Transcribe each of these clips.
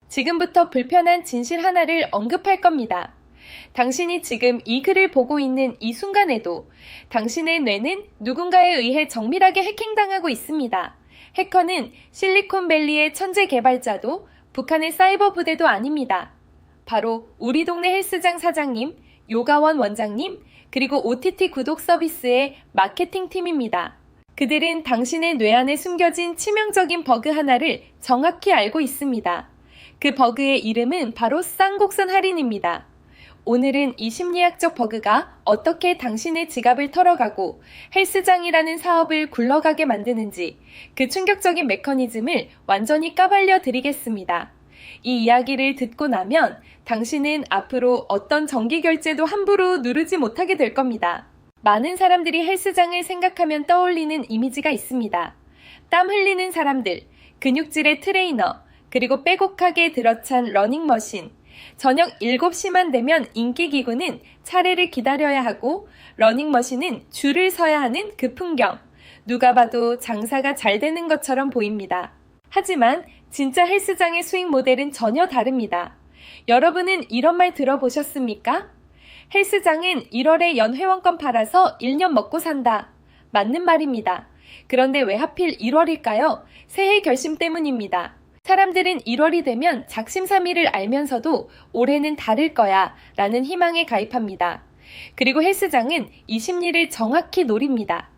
지금부터 불편한 진실 하나를 언급할 겁니다. 당신이 지금 이 글을 보고 있는 이 순간에도 당신의 뇌는 누군가에 의해 정밀하게 해킹당하고 있습니다. 해커는 실리콘밸리의 천재 개발자도 북한의 사이버 부대도 아닙니다. 바로 우리 동네 헬스장 사장님, 요가원 원장님, 그리고 OTT 구독 서비스의 마케팅 팀입니다. 그들은 당신의 뇌 안에 숨겨진 치명적인 버그 하나를 정확히 알고 있습니다. 그 버그의 이름은 바로 쌍곡선 할인입니다. 오늘은 이 심리학적 버그가 어떻게 당신의 지갑을 털어가고 헬스장이라는 사업을 굴러가게 만드는지 그 충격적인 메커니즘을 완전히 까발려 드리겠습니다. 이 이야기를 듣고 나면 당신은 앞으로 어떤 정기결제도 함부로 누르지 못하게 될 겁니다. 많은 사람들이 헬스장을 생각하면 떠올리는 이미지가 있습니다. 땀 흘리는 사람들, 근육질의 트레이너, 그리고 빼곡하게 들어찬 러닝머신, 저녁 7시만 되면 인기기구는 차례를 기다려야 하고 러닝머신은 줄을 서야 하는 그 풍경. 누가 봐도 장사가 잘 되는 것처럼 보입니다. 하지만 진짜 헬스장의 수익 모델은 전혀 다릅니다. 여러분은 이런 말 들어보셨습니까? 헬스장은 1월에 연 회원권 팔아서 1년 먹고 산다. 맞는 말입니다. 그런데 왜 하필 1월일까요? 새해 결심 때문입니다. 사람들은 1월이 되면 작심삼일을 알면서도 올해는 다를 거야 라는 희망에 가입합니다. 그리고 헬스장은 이 심리를 정확히 노립니다.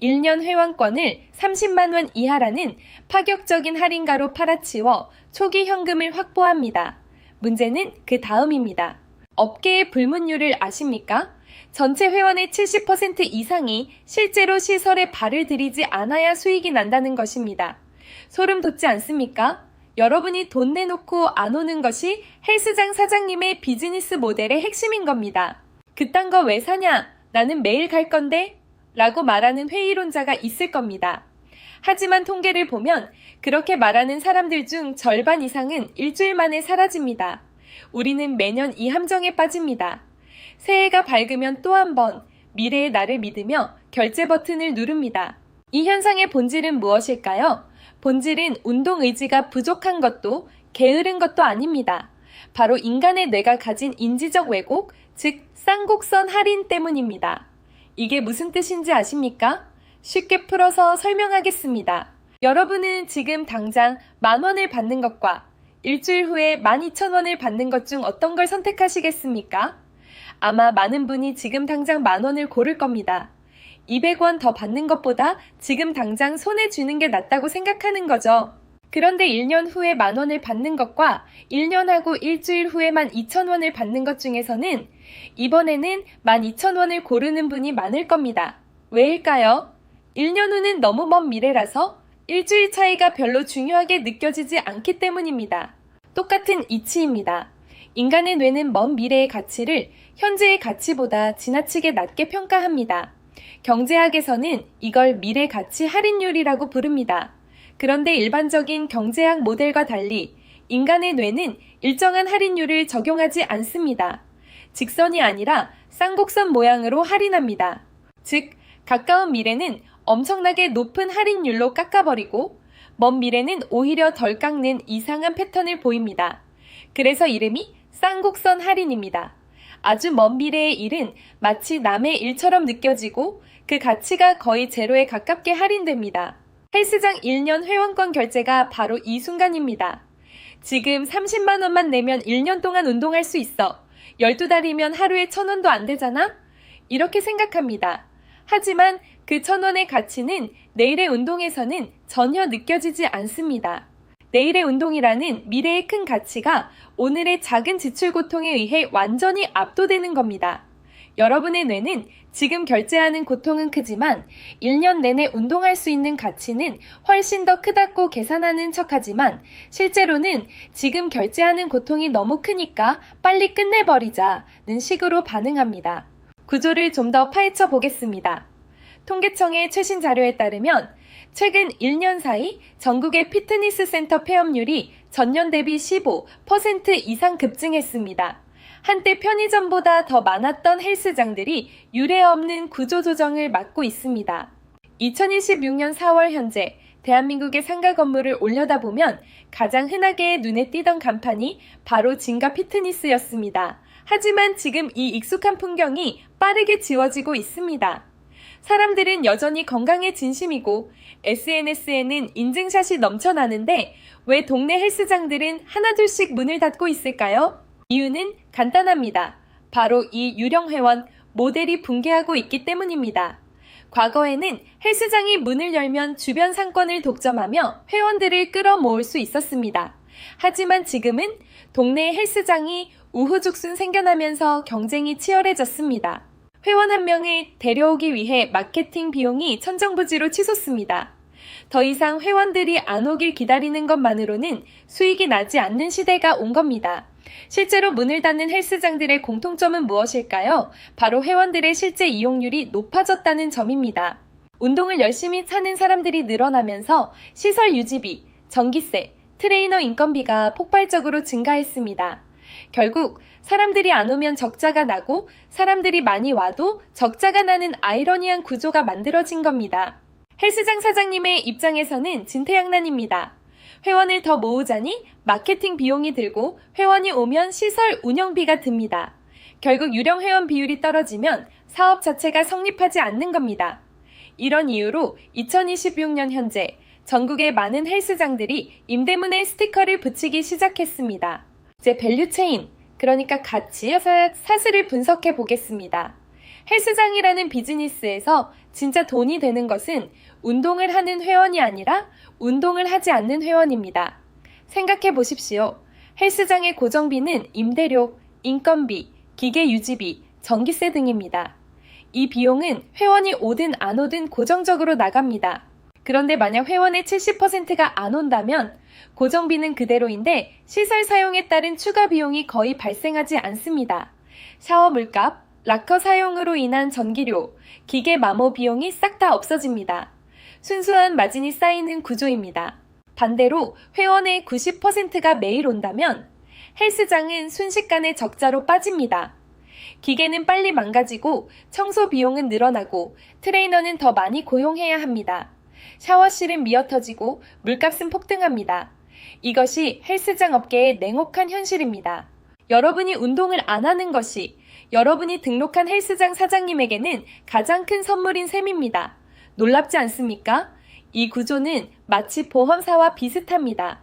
1년 회원권을 30만 원 이하라는 파격적인 할인가로 팔아치워 초기 현금을 확보합니다. 문제는 그 다음입니다. 업계의 불문율을 아십니까? 전체 회원의 70% 이상이 실제로 시설에 발을 들이지 않아야 수익이 난다는 것입니다. 소름 돋지 않습니까? 여러분이 돈 내놓고 안 오는 것이 헬스장 사장님의 비즈니스 모델의 핵심인 겁니다. 그딴 거 왜 사냐? 나는 매일 갈 건데? 라고 말하는 회의론자가 있을 겁니다. 하지만 통계를 보면 그렇게 말하는 사람들 중 절반 이상은 일주일 만에 사라집니다. 우리는 매년 이 함정에 빠집니다. 새해가 밝으면 또 한 번 미래의 나를 믿으며 결제 버튼을 누릅니다. 이 현상의 본질은 무엇일까요? 본질은 운동 의지가 부족한 것도 게으른 것도 아닙니다. 바로 인간의 뇌가 가진 인지적 왜곡, 즉 쌍곡선 할인 때문입니다. 이게 무슨 뜻인지 아십니까? 쉽게 풀어서 설명하겠습니다. 여러분은 지금 당장 10,000원을 받는 것과 일주일 후에 12,000원을 받는 것 중 어떤 걸 선택하시겠습니까? 아마 많은 분이 지금 당장 10,000원을 고를 겁니다. 200원 더 받는 것보다 지금 당장 손에 쥐는 게 낫다고 생각하는 거죠. 그런데 1년 후에 10,000원을 받는 것과 1년하고 일주일 후에만 2,000원을 받는 것 중에서는 이번에는 12,000원을 고르는 분이 많을 겁니다. 왜일까요? 1년 후는 너무 먼 미래라서 일주일 차이가 별로 중요하게 느껴지지 않기 때문입니다. 똑같은 이치입니다. 인간의 뇌는 먼 미래의 가치를 현재의 가치보다 지나치게 낮게 평가합니다. 경제학에서는 이걸 미래 가치 할인율이라고 부릅니다. 그런데 일반적인 경제학 모델과 달리 인간의 뇌는 일정한 할인율을 적용하지 않습니다. 직선이 아니라 쌍곡선 모양으로 할인합니다. 즉, 가까운 미래는 엄청나게 높은 할인율로 깎아버리고 먼 미래는 오히려 덜 깎는 이상한 패턴을 보입니다. 그래서 이름이 쌍곡선 할인입니다. 아주 먼 미래의 일은 마치 남의 일처럼 느껴지고 그 가치가 거의 제로에 가깝게 할인됩니다. 헬스장 1년 회원권 결제가 바로 이 순간입니다. 지금 30만 원만 내면 1년 동안 운동할 수 있어. 12달이면 하루에 1,000원도 안 되잖아? 이렇게 생각합니다. 하지만 그 1,000원의 가치는 내일의 운동에서는 전혀 느껴지지 않습니다. 내일의 운동이라는 미래의 큰 가치가 오늘의 작은 지출 고통에 의해 완전히 압도되는 겁니다. 여러분의 뇌는 지금 결제하는 고통은 크지만 1년 내내 운동할 수 있는 가치는 훨씬 더 크다고 계산하는 척하지만 실제로는 지금 결제하는 고통이 너무 크니까 빨리 끝내버리자는 식으로 반응합니다. 구조를 좀 더 파헤쳐 보겠습니다. 통계청의 최신 자료에 따르면 최근 1년 사이 전국의 피트니스 센터 폐업률이 전년 대비 15% 이상 급증했습니다. 한때 편의점보다 더 많았던 헬스장들이 유례없는 구조조정을 맡고 있습니다. 2026년 4월 현재 대한민국의 상가 건물을 올려다보면 가장 흔하게 눈에 띄던 간판이 바로 진가 피트니스였습니다. 하지만 지금 이 익숙한 풍경이 빠르게 지워지고 있습니다. 사람들은 여전히 건강에 진심이고 SNS에는 인증샷이 넘쳐나는데 왜 동네 헬스장들은 하나둘씩 문을 닫고 있을까요? 이유는 간단합니다. 바로 이 유령 회원 모델이 붕괴하고 있기 때문입니다. 과거에는 헬스장이 문을 열면 주변 상권을 독점하며 회원들을 끌어모을 수 있었습니다. 하지만 지금은 동네 헬스장이 우후죽순 생겨나면서 경쟁이 치열해졌습니다. 회원 한 명을 데려오기 위해 마케팅 비용이 천정부지로 치솟습니다. 더 이상 회원들이 안 오길 기다리는 것만으로는 수익이 나지 않는 시대가 온 겁니다. 실제로 문을 닫는 헬스장들의 공통점은 무엇일까요? 바로 회원들의 실제 이용률이 높아졌다는 점입니다. 운동을 열심히 찾는 사람들이 늘어나면서 시설 유지비, 전기세, 트레이너 인건비가 폭발적으로 증가했습니다. 결국 사람들이 안 오면 적자가 나고 사람들이 많이 와도 적자가 나는 아이러니한 구조가 만들어진 겁니다. 헬스장 사장님의 입장에서는 진퇴양난입니다. 회원을 더 모으자니 마케팅 비용이 들고 회원이 오면 시설 운영비가 듭니다. 결국 유령 회원 비율이 떨어지면 사업 자체가 성립하지 않는 겁니다. 이런 이유로 2026년 현재 전국의 많은 헬스장들이 임대문에 스티커를 붙이기 시작했습니다. 이제 밸류체인, 그러니까 가치 사슬을 분석해 보겠습니다. 헬스장이라는 비즈니스에서 진짜 돈이 되는 것은 운동을 하는 회원이 아니라 운동을 하지 않는 회원입니다. 생각해 보십시오. 헬스장의 고정비는 임대료, 인건비, 기계 유지비, 전기세 등입니다. 이 비용은 회원이 오든 안 오든 고정적으로 나갑니다. 그런데 만약 회원의 70%가 안 온다면 고정비는 그대로인데 시설 사용에 따른 추가 비용이 거의 발생하지 않습니다. 샤워 물값, 락커 사용으로 인한 전기료, 기계 마모 비용이 싹 다 없어집니다. 순수한 마진이 쌓이는 구조입니다. 반대로 회원의 90%가 매일 온다면 헬스장은 순식간에 적자로 빠집니다. 기계는 빨리 망가지고 청소 비용은 늘어나고 트레이너는 더 많이 고용해야 합니다. 샤워실은 미어터지고 물값은 폭등합니다. 이것이 헬스장 업계의 냉혹한 현실입니다. 여러분이 운동을 안 하는 것이 여러분이 등록한 헬스장 사장님에게는 가장 큰 선물인 셈입니다. 놀랍지 않습니까? 이 구조는 마치 보험사와 비슷합니다.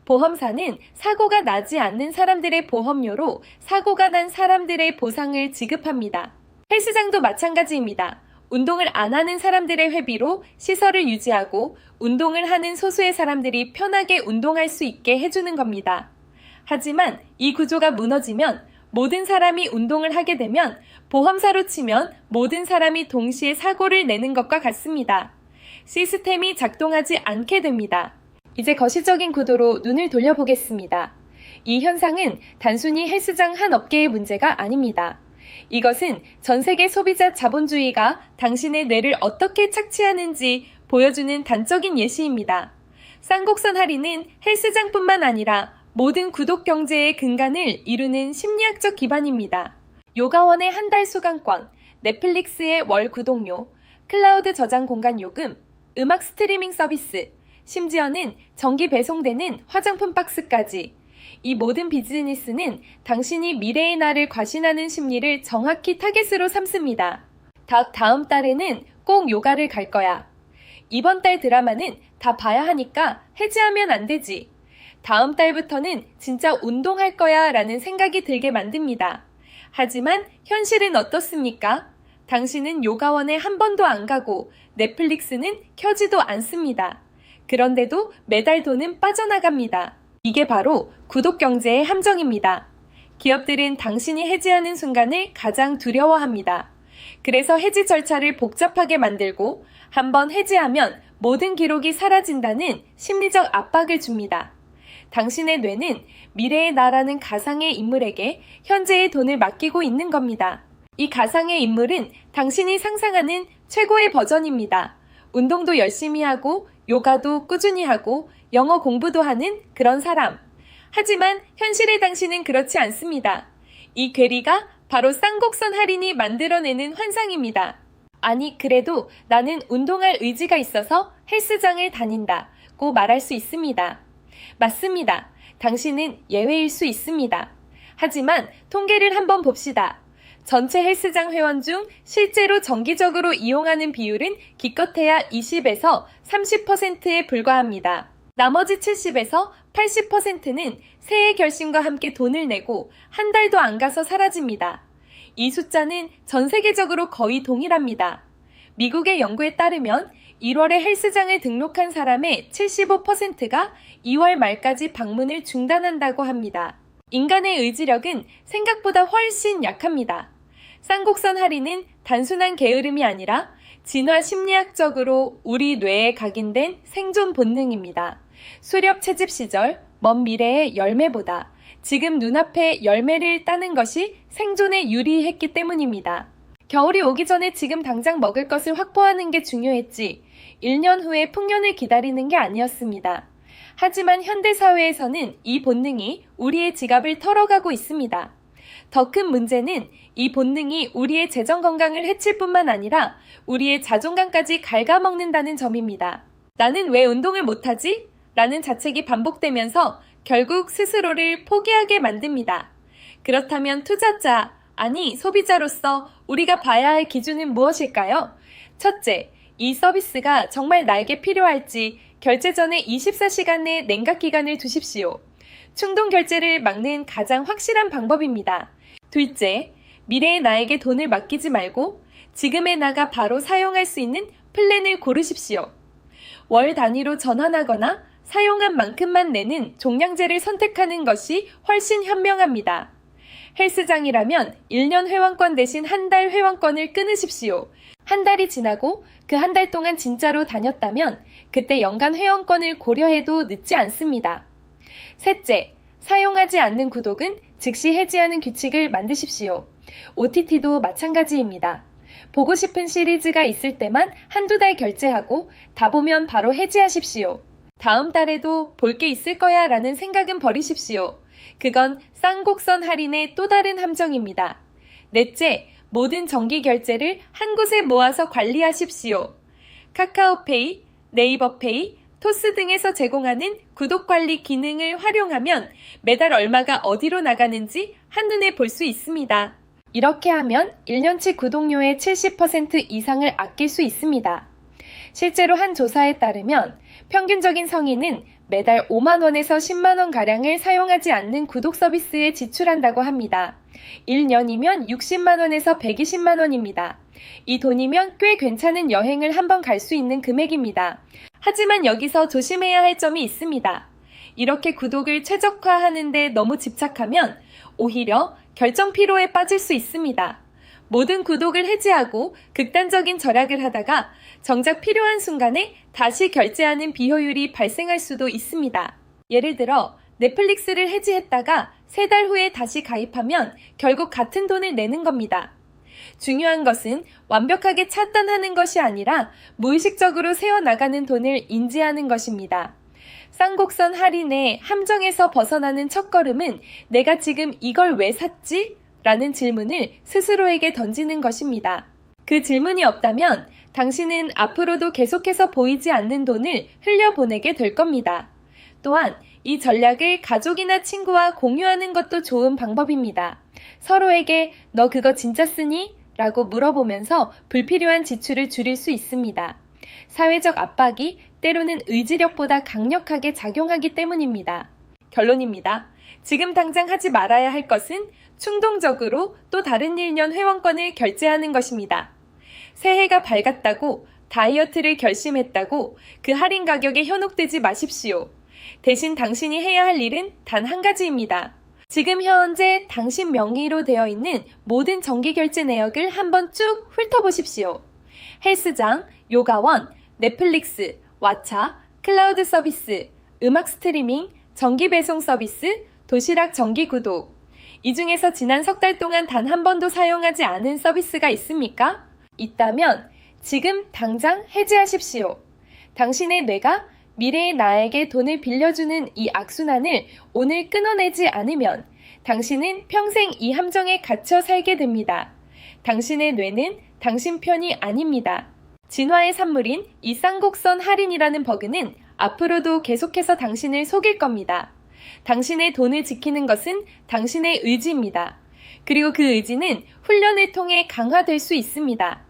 보험사는 사고가 나지 않는 사람들의 보험료로 사고가 난 사람들의 보상을 지급합니다. 헬스장도 마찬가지입니다. 운동을 안 하는 사람들의 회비로 시설을 유지하고 운동을 하는 소수의 사람들이 편하게 운동할 수 있게 해주는 겁니다. 하지만 이 구조가 무너지면 모든 사람이 운동을 하게 되면 보험사로 치면 모든 사람이 동시에 사고를 내는 것과 같습니다. 시스템이 작동하지 않게 됩니다. 이제 거시적인 구도로 눈을 돌려보겠습니다. 이 현상은 단순히 헬스장 한 업계의 문제가 아닙니다. 이것은 전 세계 소비자 자본주의가 당신의 뇌를 어떻게 착취하는지 보여주는 단적인 예시입니다. 쌍곡선 할인은 헬스장뿐만 아니라 모든 구독 경제의 근간을 이루는 심리학적 기반입니다. 요가원의 한 달 수강권, 넷플릭스의 월 구독료, 클라우드 저장 공간 요금, 음악 스트리밍 서비스, 심지어는 정기 배송되는 화장품 박스까지 이 모든 비즈니스는 당신이 미래의 나를 과신하는 심리를 정확히 타겟으로 삼습니다. 다음 달에는 꼭 요가를 갈 거야. 이번 달 드라마는 다 봐야 하니까 해지하면 안 되지. 다음 달부터는 진짜 운동할 거야 라는 생각이 들게 만듭니다. 하지만 현실은 어떻습니까? 당신은 요가원에 한 번도 안 가고 넷플릭스는 켜지도 않습니다. 그런데도 매달 돈은 빠져나갑니다. 이게 바로 구독 경제의 함정입니다. 기업들은 당신이 해지하는 순간을 가장 두려워합니다. 그래서 해지 절차를 복잡하게 만들고 한번 해지하면 모든 기록이 사라진다는 심리적 압박을 줍니다. 당신의 뇌는 미래의 나라는 가상의 인물에게 현재의 돈을 맡기고 있는 겁니다. 이 가상의 인물은 당신이 상상하는 최고의 버전입니다. 운동도 열심히 하고 요가도 꾸준히 하고 영어 공부도 하는 그런 사람. 하지만 현실의 당신은 그렇지 않습니다. 이 괴리가 바로 쌍곡선 할인이 만들어내는 환상입니다. 아니, 그래도 나는 운동할 의지가 있어서 헬스장을 다닌다. 믿고 말할 수 있습니다. 맞습니다. 당신은 예외일 수 있습니다. 하지만 통계를 한번 봅시다. 전체 헬스장 회원 중 실제로 정기적으로 이용하는 비율은 기껏해야 20에서 30%에 불과합니다. 나머지 70에서 80%는 새해 결심과 함께 돈을 내고 한 달도 안 가서 사라집니다. 이 숫자는 전 세계적으로 거의 동일합니다. 미국의 연구에 따르면 1월에 헬스장을 등록한 사람의 75%가 2월 말까지 방문을 중단한다고 합니다. 인간의 의지력은 생각보다 훨씬 약합니다. 쌍곡선 할인은 단순한 게으름이 아니라 진화 심리학적으로 우리 뇌에 각인된 생존 본능입니다. 수렵 채집 시절 먼 미래의 열매보다 지금 눈앞에 열매를 따는 것이 생존에 유리했기 때문입니다. 겨울이 오기 전에 지금 당장 먹을 것을 확보하는 게 중요했지 1년 후에 풍년을 기다리는 게 아니었습니다. 하지만 현대사회에서는 이 본능이 우리의 지갑을 털어가고 있습니다. 더 큰 문제는 이 본능이 우리의 재정 건강을 해칠 뿐만 아니라 우리의 자존감까지 갉아먹는다는 점입니다. 나는 왜 운동을 못하지? 라는 자책이 반복되면서 결국 스스로를 포기하게 만듭니다. 그렇다면 투자자, 아니 소비자로서 우리가 봐야 할 기준은 무엇일까요? 첫째, 이 서비스가 정말 나에게 필요할지 결제 전에 24시간 내 냉각 기간을 두십시오. 충동 결제를 막는 가장 확실한 방법입니다. 둘째, 미래의 나에게 돈을 맡기지 말고 지금의 나가 바로 사용할 수 있는 플랜을 고르십시오. 월 단위로 전환하거나 사용한 만큼만 내는 종량제를 선택하는 것이 훨씬 현명합니다. 헬스장이라면 1년 회원권 대신 한 달 회원권을 끊으십시오. 한 달이 지나고 그 한 달 동안 진짜로 다녔다면 그때 연간 회원권을 고려해도 늦지 않습니다. 셋째, 사용하지 않는 구독은 즉시 해지하는 규칙을 만드십시오. OTT도 마찬가지입니다. 보고 싶은 시리즈가 있을 때만 한두 달 결제하고 다 보면 바로 해지하십시오. 다음 달에도 볼 게 있을 거야 라는 생각은 버리십시오. 그건 쌍곡선 할인의 또 다른 함정입니다. 넷째, 모든 정기 결제를 한 곳에 모아서 관리하십시오. 카카오페이, 네이버페이, 토스 등에서 제공하는 구독관리 기능을 활용하면 매달 얼마가 어디로 나가는지 한눈에 볼 수 있습니다. 이렇게 하면 1년치 구독료의 70% 이상을 아낄 수 있습니다. 실제로 한 조사에 따르면 평균적인 성인은 매달 5만원에서 10만원가량을 사용하지 않는 구독 서비스에 지출한다고 합니다. 1년이면 60만원에서 120만원입니다. 이 돈이면 꽤 괜찮은 여행을 한번 갈 수 있는 금액입니다. 하지만 여기서 조심해야 할 점이 있습니다. 이렇게 구독을 최적화하는데 너무 집착하면 오히려 결정 피로에 빠질 수 있습니다. 모든 구독을 해지하고 극단적인 절약을 하다가 정작 필요한 순간에 다시 결제하는 비효율이 발생할 수도 있습니다. 예를 들어 넷플릭스를 해지했다가 3달 후에 다시 가입하면 결국 같은 돈을 내는 겁니다. 중요한 것은 완벽하게 차단하는 것이 아니라 무의식적으로 새어나가는 돈을 인지하는 것입니다. 쌍곡선 할인의 함정에서 벗어나는 첫걸음은 내가 지금 이걸 왜 샀지? 라는 질문을 스스로에게 던지는 것입니다. 그 질문이 없다면 당신은 앞으로도 계속해서 보이지 않는 돈을 흘려보내게 될 겁니다. 또한 이 전략을 가족이나 친구와 공유하는 것도 좋은 방법입니다. 서로에게 너 그거 진짜 쓰니? 라고 물어보면서 불필요한 지출을 줄일 수 있습니다. 사회적 압박이 때로는 의지력보다 강력하게 작용하기 때문입니다. 결론입니다. 지금 당장 하지 말아야 할 것은 충동적으로 또 다른 1년 회원권을 결제하는 것입니다. 새해가 밝았다고 다이어트를 결심했다고 그 할인 가격에 현혹되지 마십시오. 대신 당신이 해야 할 일은 단 한 가지입니다. 지금 현재 당신 명의로 되어 있는 모든 정기 결제 내역을 한번 쭉 훑어보십시오. 헬스장, 요가원, 넷플릭스, 왓챠, 클라우드 서비스, 음악 스트리밍, 정기 배송 서비스, 도시락 정기 구독. 이 중에서 지난 석 달 동안 단 한 번도 사용하지 않은 서비스가 있습니까? 있다면 지금 당장 해지하십시오. 당신의 뇌가 미래의 나에게 돈을 빌려주는 이 악순환을 오늘 끊어내지 않으면 당신은 평생 이 함정에 갇혀 살게 됩니다. 당신의 뇌는 당신 편이 아닙니다. 진화의 산물인 이 쌍곡선 할인이라는 버그는 앞으로도 계속해서 당신을 속일 겁니다. 당신의 돈을 지키는 것은 당신의 의지입니다. 그리고 그 의지는 훈련을 통해 강화될 수 있습니다.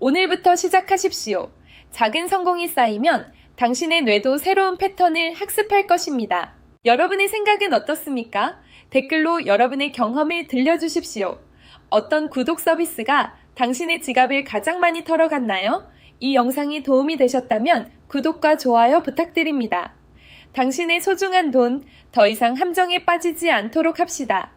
오늘부터 시작하십시오. 작은 성공이 쌓이면 당신의 뇌도 새로운 패턴을 학습할 것입니다. 여러분의 생각은 어떻습니까? 댓글로 여러분의 경험을 들려주십시오. 어떤 구독 서비스가 당신의 지갑을 가장 많이 털어갔나요? 이 영상이 도움이 되셨다면 구독과 좋아요 부탁드립니다. 당신의 소중한 돈, 더 이상 함정에 빠지지 않도록 합시다.